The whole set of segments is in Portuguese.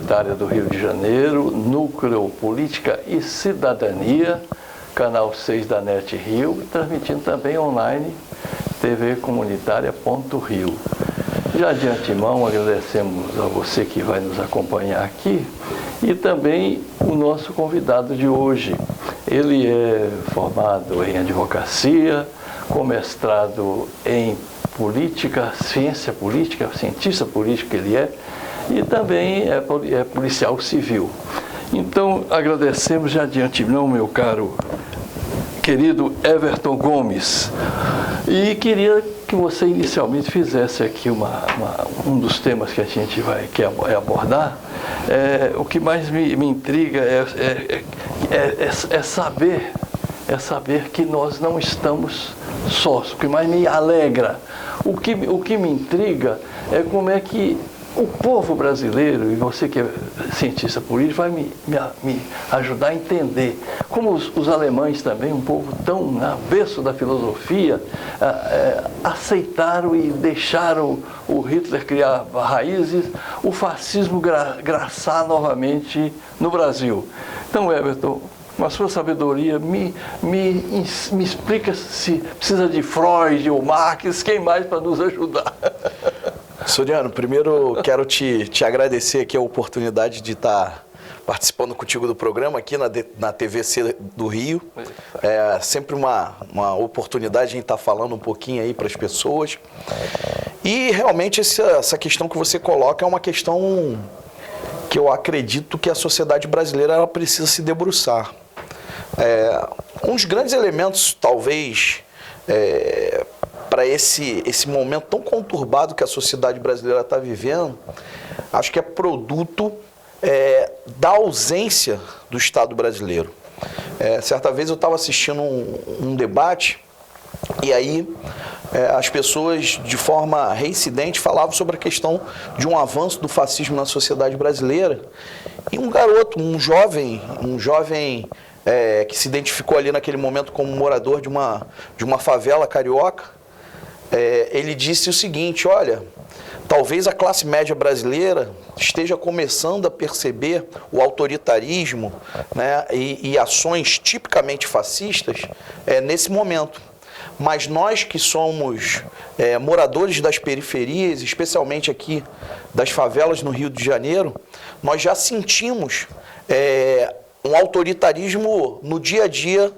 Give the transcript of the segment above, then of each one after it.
Comunitária do Rio de Janeiro, Núcleo Política e Cidadania, canal 6 da NET Rio, transmitindo também online, tvcomunitaria.rio. Já de antemão, agradecemos a você que vai nos acompanhar aqui e também o nosso convidado de hoje. Ele é formado em advocacia, com mestrado em política, ciência política, cientista político ele é, e também é policial civil. Então, agradecemos já de antemão, meu caro querido Everton Gomes, e queria que você inicialmente fizesse aqui um dos temas que a gente quer abordar. O que mais me intriga é saber que nós não estamos sós. O que mais me alegra, o que me intriga é como é que o povo brasileiro, e você que é cientista político, vai me ajudar a entender como os alemães também, um povo tão no berço da filosofia, aceitaram e deixaram o Hitler criar raízes, o fascismo graçar novamente no Brasil. Então, Everton, com a sua sabedoria, me explica se precisa de Freud ou Marx, quem mais para nos ajudar? Soriano, primeiro quero te agradecer aqui a oportunidade de estar participando contigo do programa aqui na TVC do Rio. É sempre uma oportunidade de a gente estar falando um pouquinho aí para as pessoas. E realmente essa questão que você coloca é uma questão que eu acredito que a sociedade brasileira ela precisa se debruçar. Um dos grandes elementos, talvez, para esse momento tão conturbado que a sociedade brasileira está vivendo, acho que é produto da ausência do Estado brasileiro. Certa vez eu estava assistindo um debate e aí as pessoas de forma reincidente falavam sobre a questão de um avanço do fascismo na sociedade brasileira e um garoto, um jovem que se identificou ali naquele momento como morador de uma favela carioca, ele disse o seguinte: olha, talvez a classe média brasileira esteja começando a perceber o autoritarismo, né, e ações tipicamente fascistas nesse momento. Mas nós que somos moradores das periferias, especialmente aqui das favelas no Rio de Janeiro, nós já sentimos um autoritarismo no dia a dia,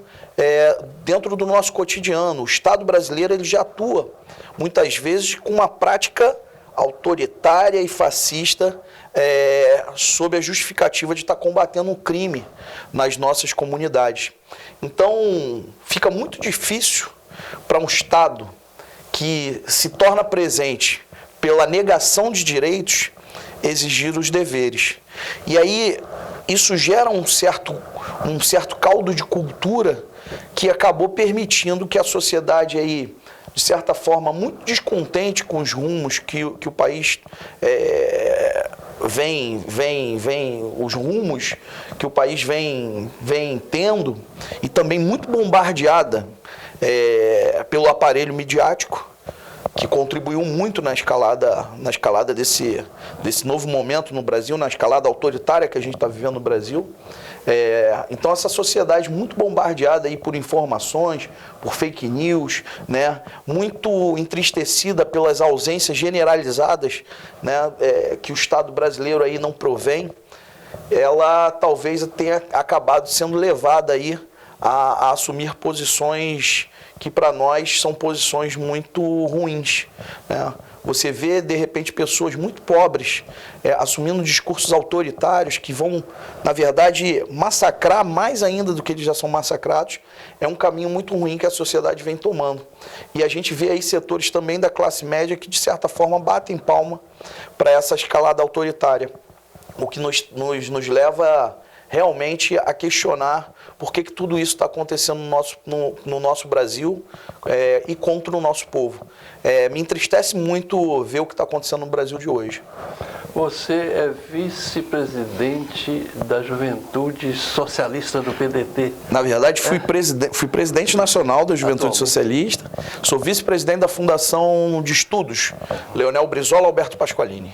dentro do nosso cotidiano. O Estado brasileiro ele já atua, muitas vezes, com uma prática autoritária e fascista, sob a justificativa de estar combatendo um crime nas nossas comunidades. Então, fica muito difícil para um Estado que se torna presente pela negação de direitos, exigir os deveres. E aí, isso gera um certo caldo de cultura que acabou permitindo que a sociedade aí, de certa forma, muito descontente com os rumos que o país os rumos que o país vem tendo, e também muito bombardeada pelo aparelho midiático, que contribuiu muito na escalada desse novo momento no Brasil, na escalada autoritária que a gente está vivendo no Brasil. Então, essa sociedade muito bombardeada aí por informações, por fake news, né, muito entristecida pelas ausências generalizadas, né, que o Estado brasileiro aí não provém, ela talvez tenha acabado sendo levada aí a assumir posições que para nós são posições muito ruins, né? Você vê, de repente, pessoas muito pobres assumindo discursos autoritários que vão, na verdade, massacrar mais ainda do que eles já são massacrados. É um caminho muito ruim que a sociedade vem tomando. E a gente vê aí setores também da classe média que, de certa forma, batem palma para essa escalada autoritária. O que nos leva realmente a questionar por que tudo isso está acontecendo no nosso Brasil e contra o nosso povo. Me entristece muito ver o que está acontecendo no Brasil de hoje. Você é vice-presidente da Juventude Socialista do PDT. Na verdade, fui presidente nacional da Juventude Socialista, sou vice-presidente da Fundação de Estudos, Leonel Brizola Alberto Pasqualini.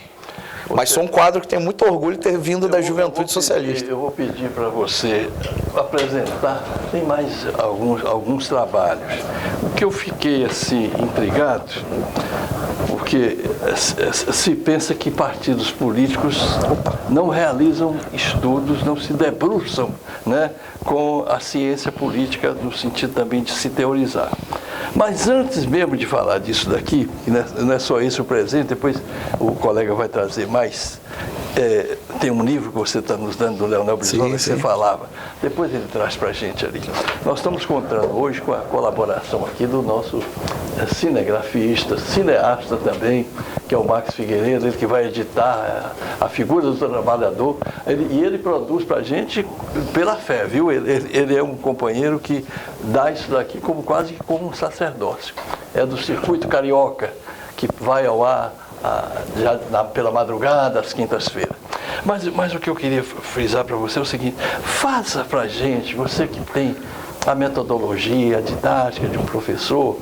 Mas sou um quadro que tem muito orgulho de ter vindo da juventude socialista. Eu vou pedir para você apresentar, tem mais alguns trabalhos. O que eu fiquei assim intrigado, porque se pensa que partidos políticos não realizam estudos, não se debruçam, né, com a ciência política no sentido também de se teorizar. Mas antes mesmo de falar disso daqui, que não é só esse o presente, depois o colega vai trazer mais. Tem um livro que você está nos dando do Leonel Brizola, que você falava. Depois ele traz para a gente ali. Nós estamos contando hoje com a colaboração aqui do nosso cinegrafista, cineasta também, que é o Max Figueiredo, ele que vai editar a figura do trabalhador. E ele produz para a gente pela fé, viu? Ele é um companheiro que dá isso daqui quase como um sacerdócio. É do Circuito Carioca, que vai ao ar pela madrugada, às quintas-feiras. Mas o que eu queria frisar para você é o seguinte: faça para a gente, você que tem a metodologia, a didática de um professor,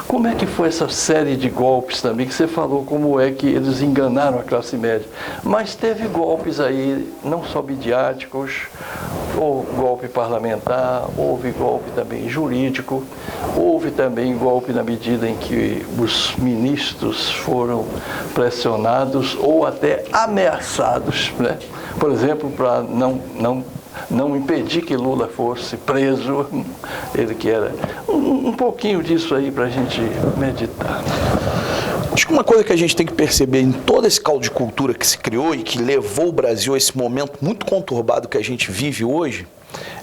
como é que foi essa série de golpes também, que você falou como é que eles enganaram a classe média. Mas teve golpes aí, não só midiáticos, houve golpe parlamentar, houve golpe também jurídico, houve também golpe na medida em que os ministros foram pressionados ou até ameaçados, né? Por exemplo, para não impedir que Lula fosse preso, ele que era. Um pouquinho disso aí para a gente meditar. Acho que uma coisa que a gente tem que perceber em todo esse caldo de cultura que se criou e que levou o Brasil a esse momento muito conturbado que a gente vive hoje,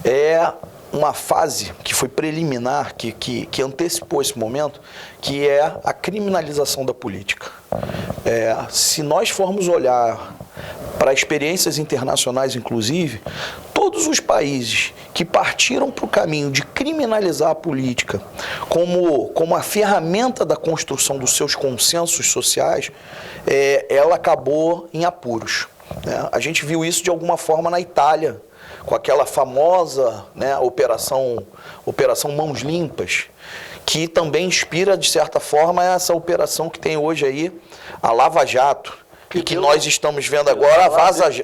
é uma fase que foi preliminar, que antecipou esse momento, que é a criminalização da política. Se nós formos olhar para experiências internacionais, inclusive, todos os países que partiram para o caminho de criminalizar a política como a ferramenta da construção dos seus consensos sociais, ela acabou em apuros. Né? A gente viu isso de alguma forma na Itália, com aquela famosa, né, operação Mãos Limpas, que também inspira, de certa forma, essa operação que tem hoje aí, a Lava Jato, e que nós estamos vendo agora, a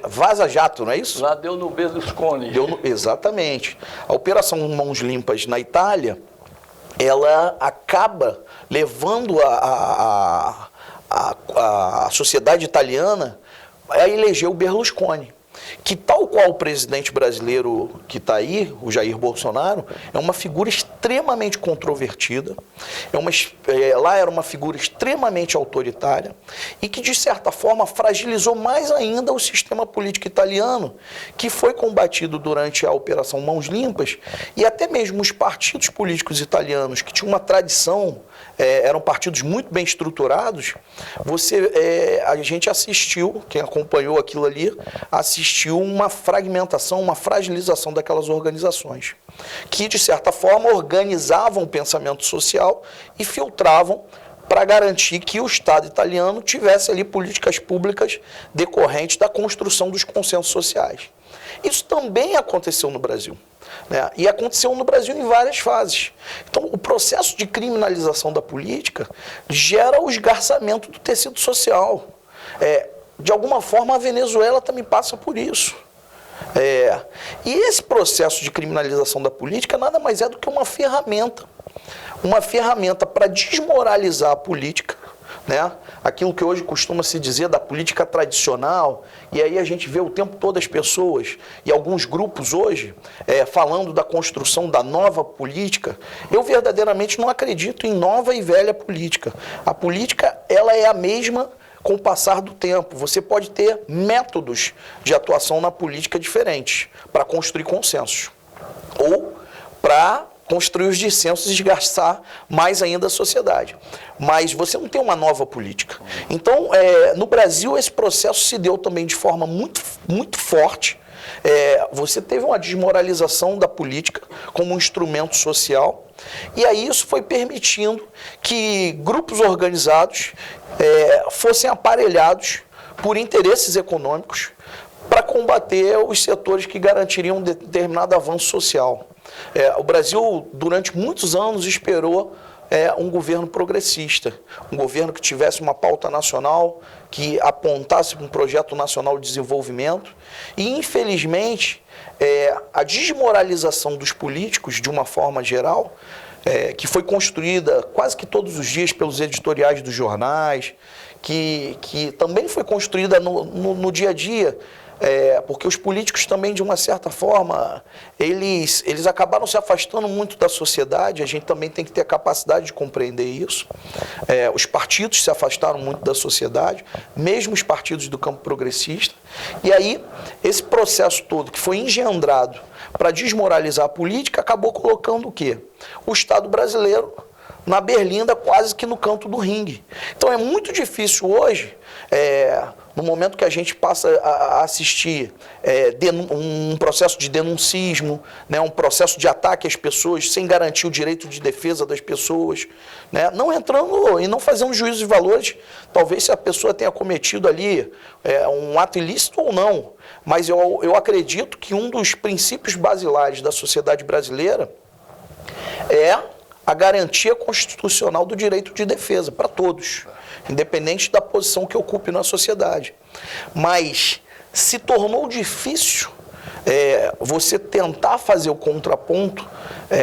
Vaza Jato, não é isso? Lá deu no Berlusconi. Exatamente. A operação Mãos Limpas na Itália, ela acaba levando a sociedade italiana a eleger o Berlusconi, que, tal qual o presidente brasileiro que está aí, o Jair Bolsonaro, é uma figura extremamente controvertida, lá era uma figura extremamente autoritária e que, de certa forma, fragilizou mais ainda o sistema político italiano, que foi combatido durante a Operação Mãos Limpas, e até mesmo os partidos políticos italianos, que tinham uma tradição, eram partidos muito bem estruturados, a gente assistiu, quem acompanhou aquilo ali, assistiu uma fragmentação, uma fragilização daquelas organizações, que, de certa forma, organizavam o pensamento social e filtravam para garantir que o Estado italiano tivesse ali políticas públicas decorrentes da construção dos consensos sociais. Isso também aconteceu no Brasil. Né? E aconteceu no Brasil em várias fases. Então, o processo de criminalização da política gera o esgarçamento do tecido social. De alguma forma, a Venezuela também passa por isso. E esse processo de criminalização da política nada mais é do que uma ferramenta para desmoralizar a política, né? Aquilo que hoje costuma se dizer da política tradicional, e aí a gente vê o tempo todo as pessoas e alguns grupos hoje falando da construção da nova política. Eu verdadeiramente não acredito em nova e velha política. A política, ela é a mesma com o passar do tempo. Você pode ter métodos de atuação na política diferentes para construir consensos ou para construir os dissensos e desgastar mais ainda a sociedade. Mas você não tem uma nova política. Então, no Brasil, esse processo se deu também de forma muito, muito forte. Você teve uma desmoralização da política como um instrumento social, e aí isso foi permitindo que grupos organizados fossem aparelhados por interesses econômicos para combater os setores que garantiriam um determinado avanço social. O Brasil, durante muitos anos, esperou um governo progressista, um governo que tivesse uma pauta nacional, que apontasse para um projeto nacional de desenvolvimento. E, infelizmente, a desmoralização dos políticos, de uma forma geral, que foi construída quase que todos os dias pelos editoriais dos jornais, que também foi construída no dia a dia, porque os políticos também, de uma certa forma, eles acabaram se afastando muito da sociedade. A gente também tem que ter a capacidade de compreender isso. Os partidos se afastaram muito da sociedade, mesmo os partidos do campo progressista. E aí, esse processo todo que foi engendrado para desmoralizar a política, acabou colocando o quê? O Estado brasileiro na berlinda, quase que no canto do ringue. Então é muito difícil hoje, no momento que a gente passa a assistir um processo de denuncismo, né, um processo de ataque às pessoas sem garantir o direito de defesa das pessoas, né, não entrando e não fazendo juízo de valores, talvez se a pessoa tenha cometido ali um ato ilícito ou não, mas eu acredito que um dos princípios basilares da sociedade brasileira é a garantia constitucional do direito de defesa para todos, independente da posição que ocupe na sociedade. Mas se tornou difícil você tentar fazer o contraponto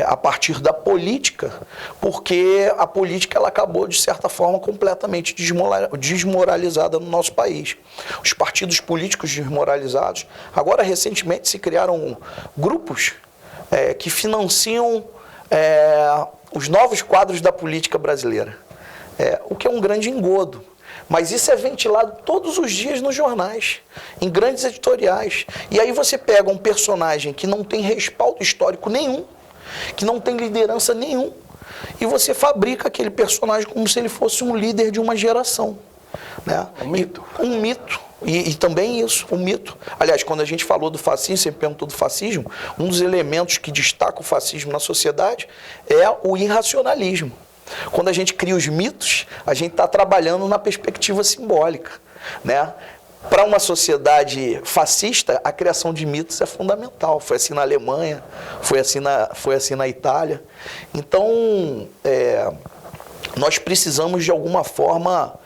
a partir da política, porque a política ela acabou, de certa forma, completamente desmoralizada no nosso país. Os partidos políticos desmoralizados. Agora, recentemente, se criaram grupos que financiam os novos quadros da política brasileira, o que é um grande engodo. Mas isso é ventilado todos os dias nos jornais, em grandes editoriais. E aí você pega um personagem que não tem respaldo histórico nenhum, que não tem liderança nenhum, e você fabrica aquele personagem como se ele fosse um líder de uma geração. Né? Um mito. Um mito. E também isso, um mito. Aliás, quando a gente falou do fascismo, você perguntou do fascismo, um dos elementos que destaca o fascismo na sociedade é o irracionalismo. Quando a gente cria os mitos, a gente está trabalhando na perspectiva simbólica. Né? Para uma sociedade fascista, a criação de mitos é fundamental. Foi assim na Alemanha, foi assim na Itália. Então, nós precisamos, de alguma forma,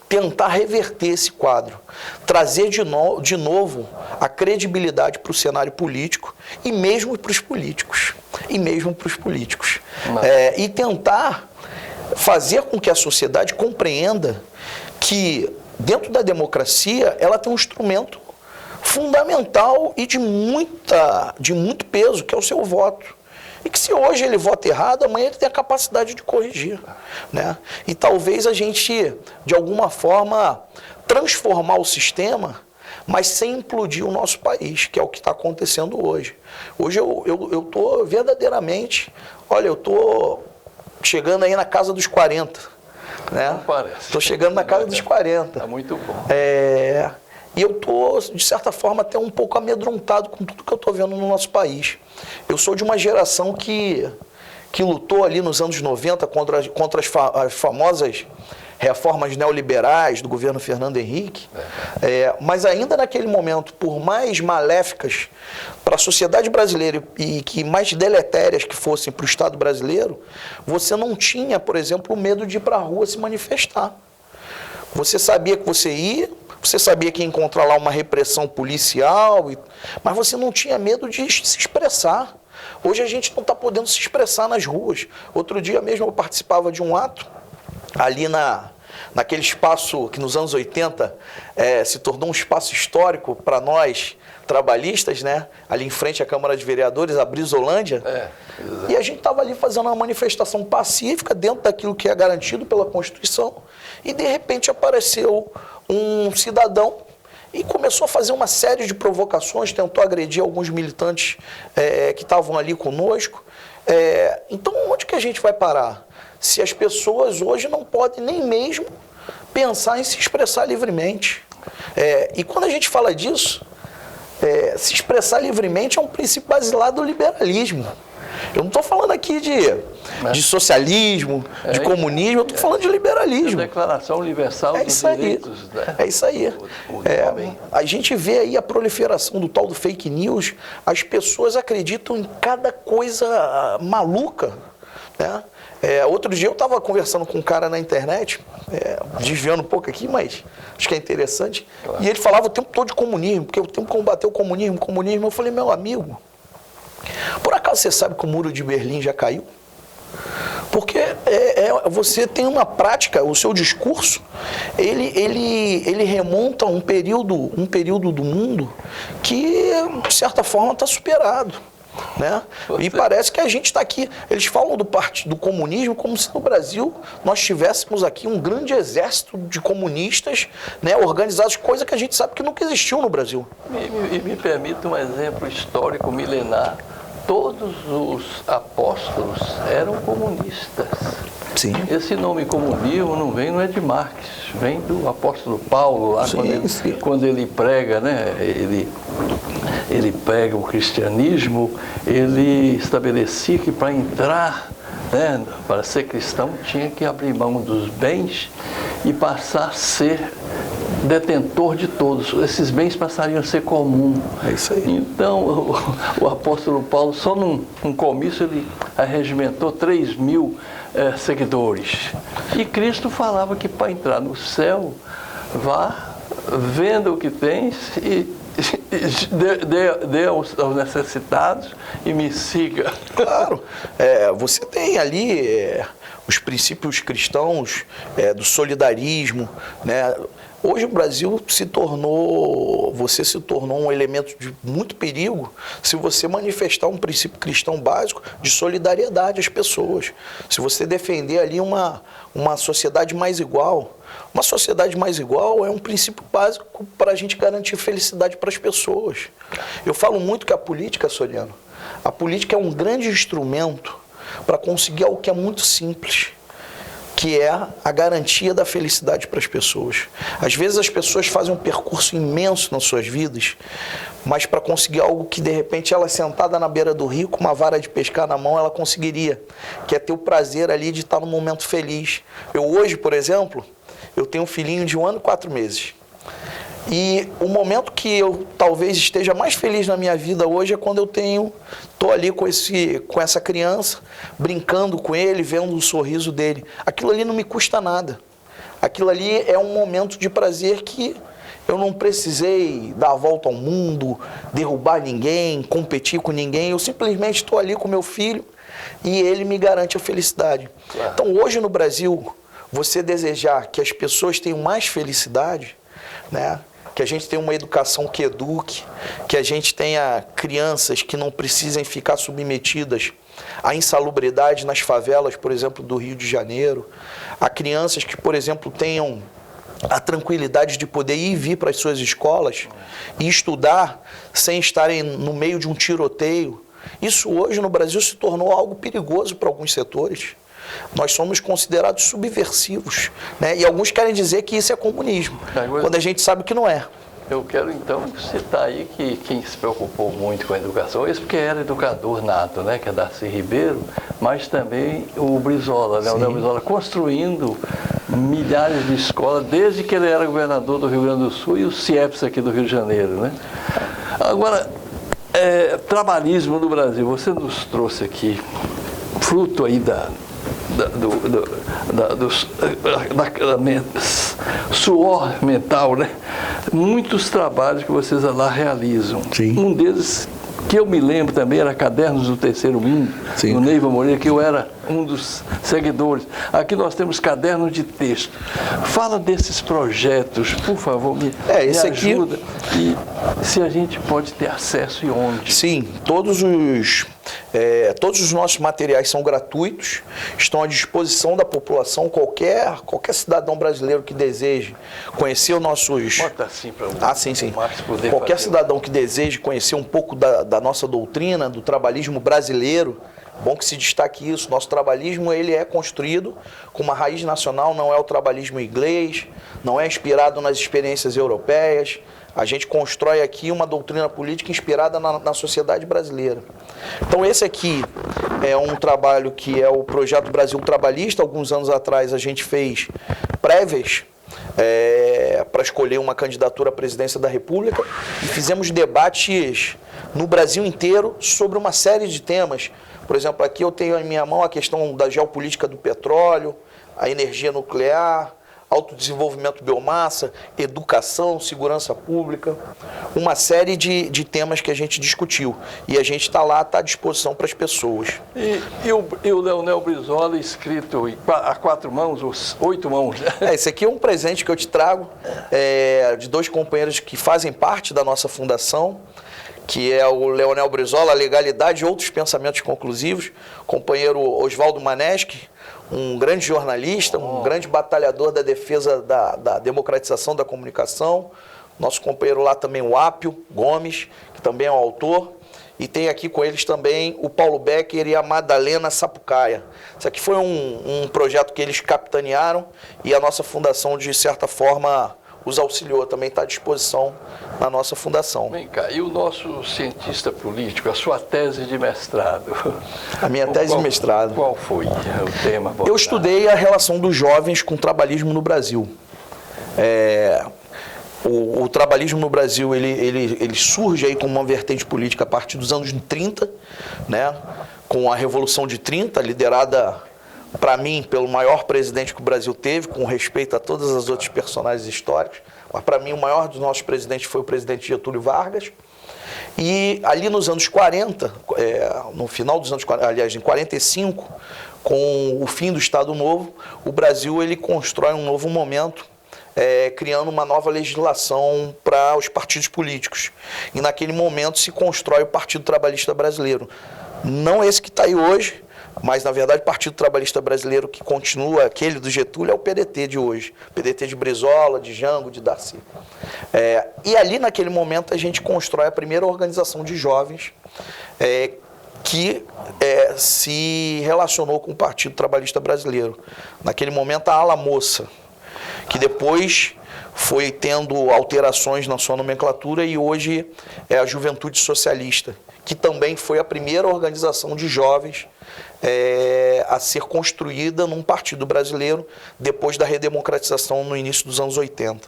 tentar reverter esse quadro, trazer de novo a credibilidade para o cenário político e mesmo para os políticos. E tentar fazer com que a sociedade compreenda que, dentro da democracia, ela tem um instrumento fundamental e de muito peso, que é o seu voto. E que se hoje ele vota errado, amanhã ele tem a capacidade de corrigir. Né? E talvez a gente, de alguma forma, transformar o sistema, mas sem implodir o nosso país, que é o que está acontecendo hoje. Hoje eu estou verdadeiramente, eu estou chegando aí na casa dos 40. Né? Não parece. Estou chegando na casa dos 40. Está muito bom. E eu estou, de certa forma, até um pouco amedrontado com tudo que eu estou vendo no nosso país. Eu sou de uma geração que lutou ali nos anos 90 contra as famosas reformas neoliberais do governo Fernando Henrique, mas ainda naquele momento, por mais maléficas para a sociedade brasileira e que mais deletérias que fossem para o Estado brasileiro, você não tinha, por exemplo, o medo de ir para a rua se manifestar. Você sabia que você ia, você sabia que ia encontrar lá uma repressão policial, mas você não tinha medo de se expressar. Hoje a gente não está podendo se expressar nas ruas. Outro dia mesmo eu participava de um ato, ali naquele espaço que nos anos 80 se tornou um espaço histórico para nós trabalhistas, né? Ali em frente à Câmara de Vereadores, a Brizolândia. E a gente estava ali fazendo uma manifestação pacífica dentro daquilo que é garantido pela Constituição, e de repente apareceu um cidadão e começou a fazer uma série de provocações, tentou agredir alguns militantes que estavam ali conosco. Então, onde que a gente vai parar? Se as pessoas hoje não podem nem mesmo pensar em se expressar livremente. E quando a gente fala disso, se expressar livremente é um princípio basilar do liberalismo. Eu não estou falando aqui de socialismo, de comunismo, eu estou falando de liberalismo. A Declaração Universal dos Direitos. Né? É isso aí. A gente vê aí a proliferação do tal do fake news, as pessoas acreditam em cada coisa maluca. Né? Outro dia eu estava conversando com um cara na internet, desviando um pouco aqui, mas acho que é interessante, claro. E ele falava o tempo todo de comunismo, porque o tempo que combateu o comunismo. Eu falei, meu amigo, por acaso você sabe que o muro de Berlim já caiu? Porque você tem uma prática, o seu discurso, ele remonta a um período do mundo que, de certa forma, está superado. Né? E parece que a gente está aqui, eles falam do Partido Comunismo como se no Brasil nós tivéssemos aqui um grande exército de comunistas, né, organizados, coisa que a gente sabe que nunca existiu no Brasil. Me permita um exemplo histórico milenar. Todos os apóstolos eram comunistas. Sim. Esse nome comunismo não é de Marx, vem do apóstolo Paulo, lá quando ele prega, né? Ele prega o cristianismo, ele estabelecia que para entrar, né, para ser cristão, tinha que abrir mão dos bens e passar a ser detentor de todos. Esses bens passariam a ser comum. É isso aí. Então, o apóstolo Paulo, só num comício, ele arregimentou 3.000 seguidores. E Cristo falava que para entrar no céu, vá, venda o que tens e dê aos necessitados e me siga. Claro. Você tem ali os princípios cristãos do solidarismo, né? Hoje o Brasil se tornou um elemento de muito perigo se você manifestar um princípio cristão básico de solidariedade às pessoas. Se você defender ali uma sociedade mais igual. Uma sociedade mais igual é um princípio básico para a gente garantir felicidade para as pessoas. Eu falo muito que a política, Soriano, a política é um grande instrumento para conseguir algo que é muito simples, que é a garantia da felicidade para as pessoas. Às vezes as pessoas fazem um percurso imenso nas suas vidas, mas para conseguir algo que de repente ela sentada na beira do rio com uma vara de pescar na mão, ela conseguiria, que é ter o prazer ali de estar num momento feliz. Eu hoje, por exemplo, eu tenho um filhinho de 1 ano e 4 meses. E o momento que eu talvez esteja mais feliz na minha vida hoje é quando eu estou ali com essa criança, brincando com ele, vendo o sorriso dele. Aquilo ali não me custa nada. Aquilo ali é um momento de prazer que eu não precisei dar a volta ao mundo, derrubar ninguém, competir com ninguém. Eu simplesmente estou ali com meu filho e ele me garante a felicidade. Claro. Então hoje no Brasil, você desejar que as pessoas tenham mais felicidade, né? Que a gente tenha uma educação que eduque, que a gente tenha crianças que não precisem ficar submetidas à insalubridade nas favelas, por exemplo, do Rio de Janeiro, a crianças que, por exemplo, tenham a tranquilidade de poder ir e vir para as suas escolas e estudar sem estarem no meio de um tiroteio. Isso hoje no Brasil se tornou algo perigoso para alguns setores. Nós somos considerados subversivos, né? E alguns querem dizer que isso é comunismo, quando a gente sabe que não é. Eu quero então citar aí que quem se preocupou muito com a educação, esse porque era educador nato, né? Que é Darcy Ribeiro, mas também o Brizola, né? O Neo Brizola, construindo milhares de escolas, desde que ele era governador do Rio Grande do Sul e o CIEPS aqui do Rio de Janeiro, né? Agora, trabalhismo no Brasil, você nos trouxe aqui, fruto aí suor mental, né? Muitos trabalhos que vocês lá realizam. Sim. Um deles, que eu me lembro também, era Cadernos do Terceiro Mundo, do Neiva Moreira, que eu era um dos seguidores. Aqui nós temos cadernos de texto. Fala desses projetos, por favor, me ajuda. E se a gente pode ter acesso e onde? Sim, todos os nossos materiais são gratuitos, estão à disposição da população, qualquer cidadão brasileiro que deseje conhecer os nossos... Bota assim para o sim. Qualquer cidadão que deseje conhecer um pouco da nossa doutrina, do trabalhismo brasileiro, bom que se destaque isso, nosso trabalhismo ele é construído com uma raiz nacional, não é o trabalhismo inglês, não é inspirado nas experiências europeias. A gente constrói aqui uma doutrina política inspirada na sociedade brasileira. Então esse aqui é um trabalho que é o Projeto Brasil Trabalhista. Alguns anos atrás a gente fez prévias para escolher uma candidatura à presidência da República e fizemos debates no Brasil inteiro sobre uma série de temas, Por exemplo, aqui eu tenho em minha mão a questão da geopolítica do petróleo, a energia nuclear, autodesenvolvimento biomassa, educação, segurança pública, uma série de temas que a gente discutiu. E a gente está lá, está à disposição para as pessoas. E o Leonel Brizola escrito a 4 mãos, ou 8 mãos? Esse aqui é um presente que eu te trago, de 2 companheiros que fazem parte da nossa fundação, que é o Leonel Brizola, Legalidade e Outros Pensamentos Conclusivos, companheiro Oswaldo Maneschi, um grande jornalista, um grande batalhador da defesa da democratização da comunicação. Nosso companheiro lá também, o Apio Gomes, que também é um autor. E tem aqui com eles também o Paulo Becker e a Madalena Sapucaia. Isso aqui foi um projeto que eles capitanearam e a nossa fundação, de certa forma, os auxiliou. Também está à disposição na nossa fundação. Vem cá, e o nosso cientista político, a sua tese de mestrado? A minha tese de mestrado. Qual foi o tema abordado? Eu estudei a relação dos jovens com o trabalhismo no Brasil. O trabalhismo no Brasil, ele surge aí como uma vertente política a partir dos anos 30, né? Com a Revolução de 30, liderada, para mim, pelo maior presidente que o Brasil teve, com respeito a todas as outras personagens históricos. Mas, para mim, o maior dos nossos presidentes foi o presidente Getúlio Vargas. E ali nos anos 40, no final dos anos 40, aliás, em 45, com o fim do Estado Novo, o Brasil ele constrói um novo momento, criando uma nova legislação para os partidos políticos. E naquele momento se constrói o Partido Trabalhista Brasileiro. Não esse que está aí hoje, mas, na verdade, o Partido Trabalhista Brasileiro que continua, aquele do Getúlio, é o PDT de hoje. PDT de Brizola, de Jango, de Darcy. E ali, naquele momento, a gente constrói a primeira organização de jovens que se relacionou com o Partido Trabalhista Brasileiro. Naquele momento, a Ala Moça, que depois foi tendo alterações na sua nomenclatura e hoje é a Juventude Socialista, que também foi a primeira organização de jovens a ser construída num partido brasileiro depois da redemocratização no início dos anos 80.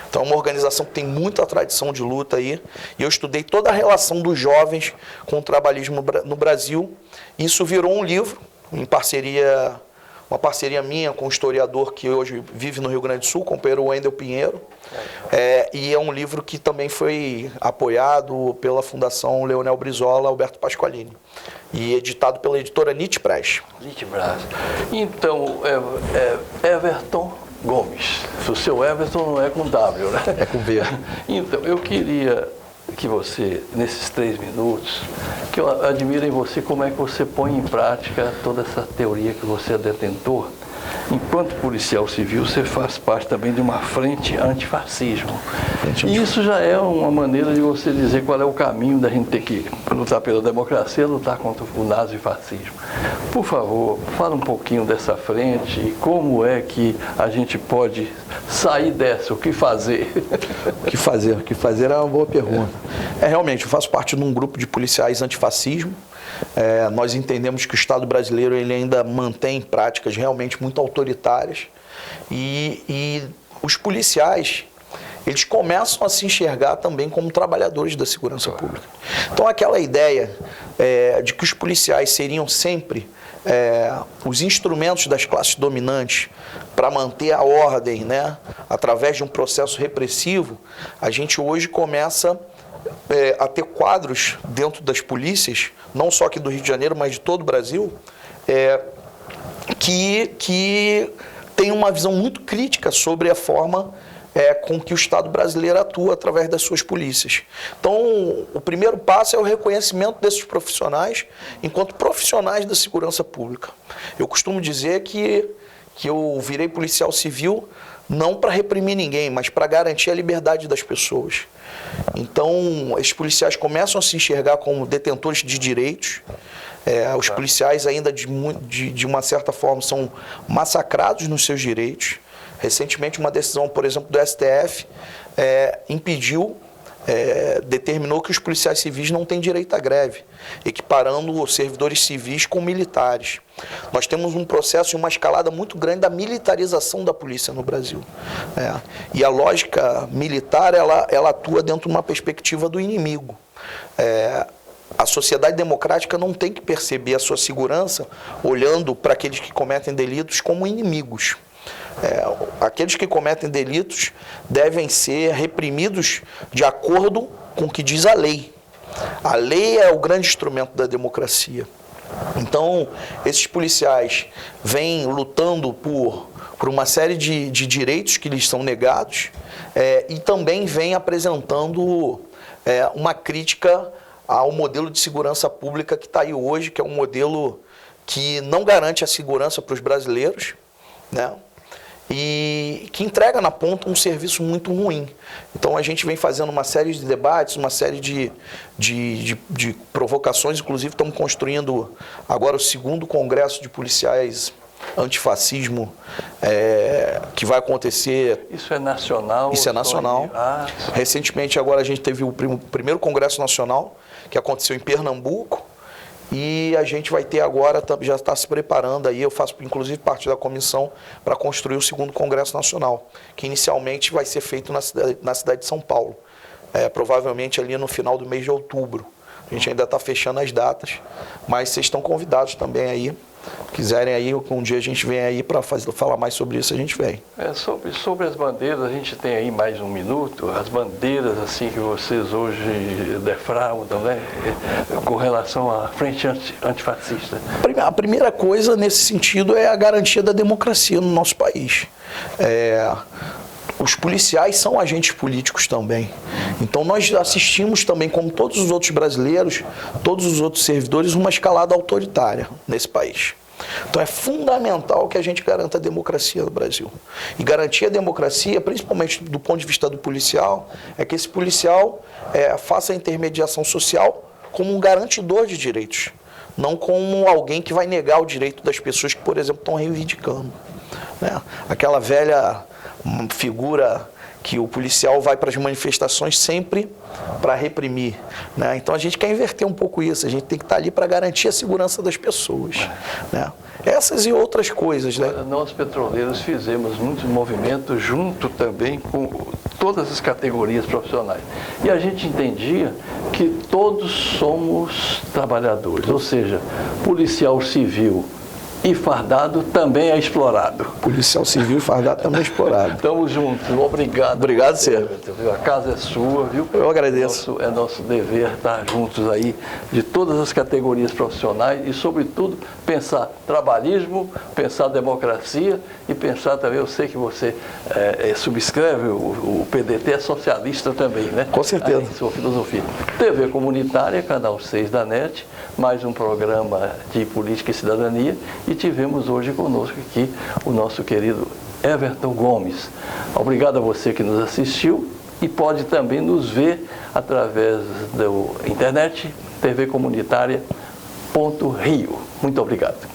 Então é uma organização que tem muita tradição de luta aí, e eu estudei toda a relação dos jovens com o trabalhismo no Brasil. Isso virou um livro, uma parceria minha com um historiador que hoje vive no Rio Grande do Sul, o companheiro Wendel Pinheiro, e é um livro que também foi apoiado pela Fundação Leonel Brizola, Alberto Pasqualini, e editado pela editora Nietzsche Press. Nietzsche Press. Então, Everton Gomes. O seu Everton não é com W, né? É com V. Então, eu queria que você, nesses 3 minutos, que eu admiro em você como é que você põe em prática toda essa teoria que você é detentor. Enquanto policial civil, você faz parte também de uma frente antifascismo. E isso já é uma maneira de você dizer qual é o caminho da gente ter que lutar pela democracia, lutar contra o nazifascismo. Por favor, fala um pouquinho dessa frente e como é que a gente pode sair dessa, o que fazer? O que fazer é uma boa pergunta. Realmente, eu faço parte de um grupo de policiais antifascismo. Nós entendemos que o Estado brasileiro ele ainda mantém práticas realmente muito autoritárias e os policiais eles começam a se enxergar também como trabalhadores da segurança pública. Então aquela ideia de que os policiais seriam sempre os instrumentos das classes dominantes para manter a ordem, né, através de um processo repressivo, a gente hoje começa a ter quadros dentro das polícias, não só aqui do Rio de Janeiro, mas de todo o Brasil, que tem uma visão muito crítica sobre a forma com que o Estado brasileiro atua através das suas polícias. Então, o primeiro passo é o reconhecimento desses profissionais enquanto profissionais da segurança pública. Eu costumo dizer que eu virei policial civil não para reprimir ninguém, mas para garantir a liberdade das pessoas. Então, esses policiais começam a se enxergar como detentores de direitos. Os policiais ainda, de uma certa forma, são massacrados nos seus direitos. Recentemente, uma decisão, por exemplo, do STF determinou que os policiais civis não têm direito à greve, equiparando os servidores civis com militares. Nós temos um processo e uma escalada muito grande da militarização da polícia no Brasil. E a lógica militar, ela atua dentro de uma perspectiva do inimigo. A sociedade democrática não tem que perceber a sua segurança olhando para aqueles que cometem delitos como inimigos. Aqueles que cometem delitos devem ser reprimidos de acordo com o que diz a lei. A lei é o grande instrumento da democracia. Então, esses policiais vêm lutando por uma série de direitos que lhes são negados e também vêm apresentando uma crítica ao modelo de segurança pública que está aí hoje, que é um modelo que não garante a segurança para os brasileiros, né? E que entrega na ponta um serviço muito ruim. Então a gente vem fazendo uma série de debates, uma série de provocações, inclusive estamos construindo agora o 2º Congresso de Policiais Antifascismo, que vai acontecer... Isso é nacional? Isso é nacional. Recentemente agora a gente teve o primeiro Congresso Nacional, que aconteceu em Pernambuco, e a gente vai ter agora, já está se preparando aí, eu faço inclusive parte da comissão para construir o 2º Congresso Nacional, que inicialmente vai ser feito na cidade de São Paulo, provavelmente ali no final do mês de outubro. A gente ainda está fechando as datas, mas vocês estão convidados também aí. Quiserem aí, um dia a gente vem aí para falar mais sobre isso, a gente vem. Sobre as bandeiras, a gente tem aí mais um minuto, as bandeiras assim que vocês hoje defraudam, né, com relação à frente antifascista. A primeira coisa nesse sentido é a garantia da democracia no nosso país. Os policiais são agentes políticos também. Então nós assistimos também, como todos os outros brasileiros, todos os outros servidores, uma escalada autoritária nesse país. Então é fundamental que a gente garanta a democracia no Brasil. E garantir a democracia, principalmente do ponto de vista do policial, é que esse policial faça a intermediação social como um garantidor de direitos, não como alguém que vai negar o direito das pessoas que, por exemplo, estão reivindicando, né? Aquela velha figura que o policial vai para as manifestações sempre para reprimir, né? Então a gente quer inverter um pouco isso, a gente tem que estar ali para garantir a segurança das pessoas, né? Essas e outras coisas, né? Nós petroleiros fizemos muitos movimentos junto também com todas as categorias profissionais. E a gente entendia que todos somos trabalhadores, ou seja, policial civil e fardado também é explorado. Policial civil e fardado também é explorado. Estamos juntos. Obrigado. Obrigado, senhor. A casa é sua, viu? Eu agradeço. É nosso dever estar juntos aí, de todas as categorias profissionais e, sobretudo, pensar trabalhismo, pensar democracia e pensar também, eu sei que você subscreve, o PDT é socialista também, né? Com certeza. Aí, sua filosofia. TV Comunitária, Canal 6 da NET, mais um programa de política e cidadania. E tivemos hoje conosco aqui o nosso querido Everton Gomes. Obrigado a você que nos assistiu e pode também nos ver através da internet, tvcomunitaria.rio. Muito obrigado.